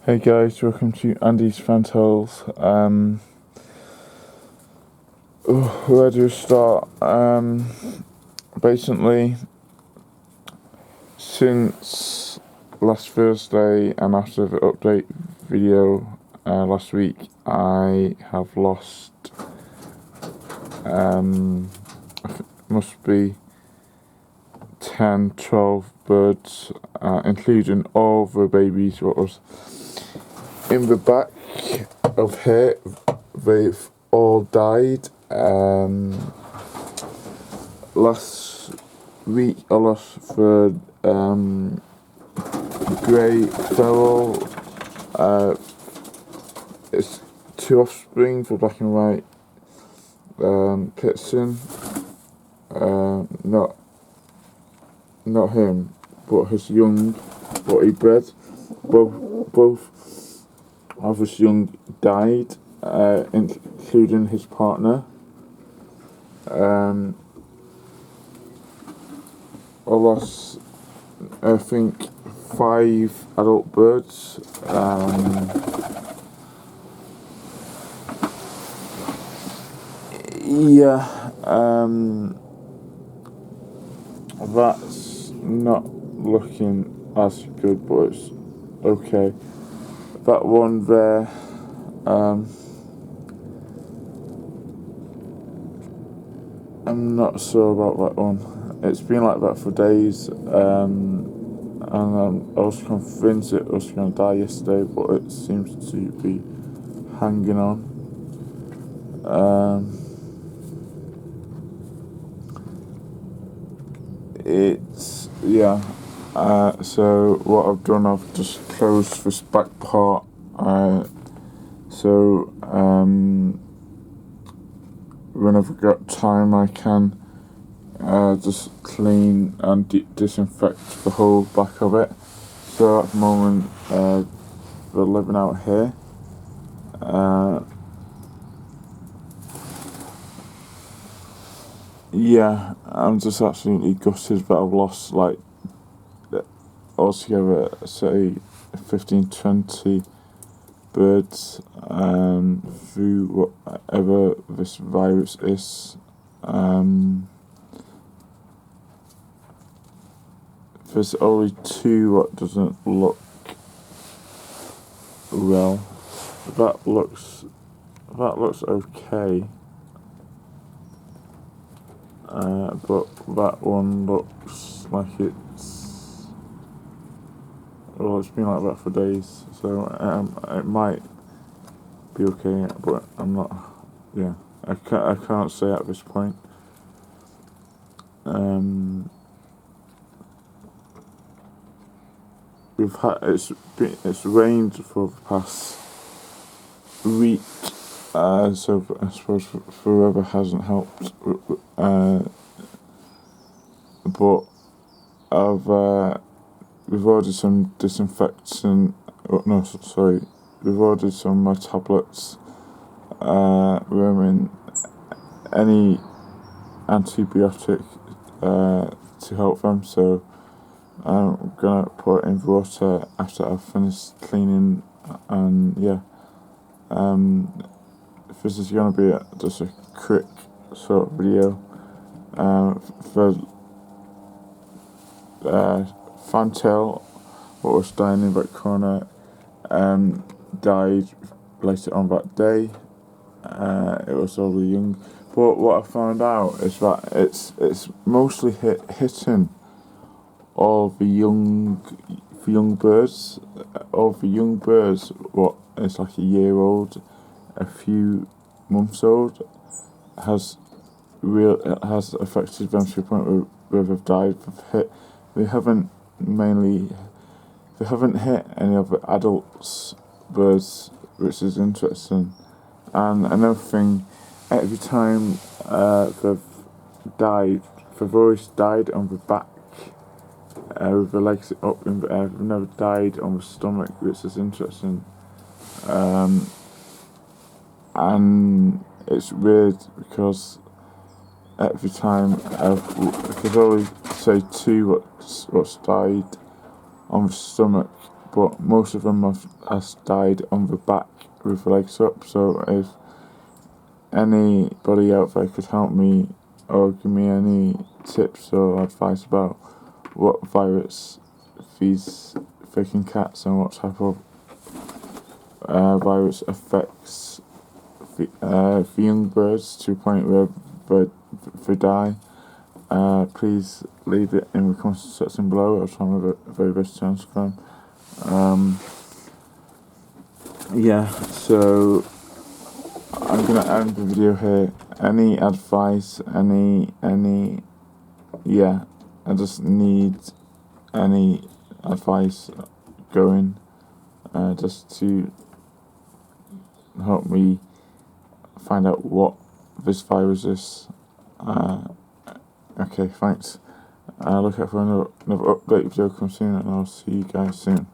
Hey guys, welcome to Andy's Fantales. Where do we start? Basically, since last Thursday and after the update video last week, I have lost must be 10, 12 birds, including all the babies what was in the back of here. They've all died. Last week I lost the grey feral. It's two offspring for black and white Pitson. Not him, but his young, what he bred. Both of his young died, including his partner. I lost, I think, 5 adult birds. That's not looking as good, but it's okay. That one there, I'm not sure about that one. It's been like that for days, and I was convinced it was going to die yesterday, but it seems to be hanging on. So what I've done, I've just closed this back part. Whenever I've got time, I can just clean and disinfect the whole back of it. So at the moment, they're living out here. I'm just absolutely gutted that I've lost, like, altogether, say, 15-20 birds through whatever this virus is. There's only 2 what doesn't look well. That looks okay. But that one looks like it's been like that for days, so it might be okay, but I'm not. I can't say at this point. It's rained for the past week, so I suppose for whoever hasn't helped. But we've ordered some disinfectant. We've ordered some tablets. Any antibiotic to help them. So I'm gonna put it in water after I've finished cleaning, and this is gonna be just a quick sort of video. For Fantail, what was dying in that corner, died later on that day. It was all the young, but what I found out is that it's mostly hitting all the young birds. All the young birds, what is like a year old, a few months old, has affected them to the point where they've died. They haven't hit any of the adults birds, which is interesting. And another thing, every time they've died, they've always died on the back, with the legs up in the air. They've never died on the stomach, which is interesting. And it's weird because every time I could only say 2 what's died on the stomach, but most of them has died on the back with the legs up. So if anybody out there could help me or give me any tips or advice about what virus these freaking cats and what type of virus affects the young birds to a point where they die, please leave it in the comment section below. I'll try my very best to answer them. Yeah, so I'm gonna end the video here. Any advice, yeah, I just need any advice going, just to help me find out what this virus is. Okay, thanks. Look out for another update video come soon, and I'll see you guys soon.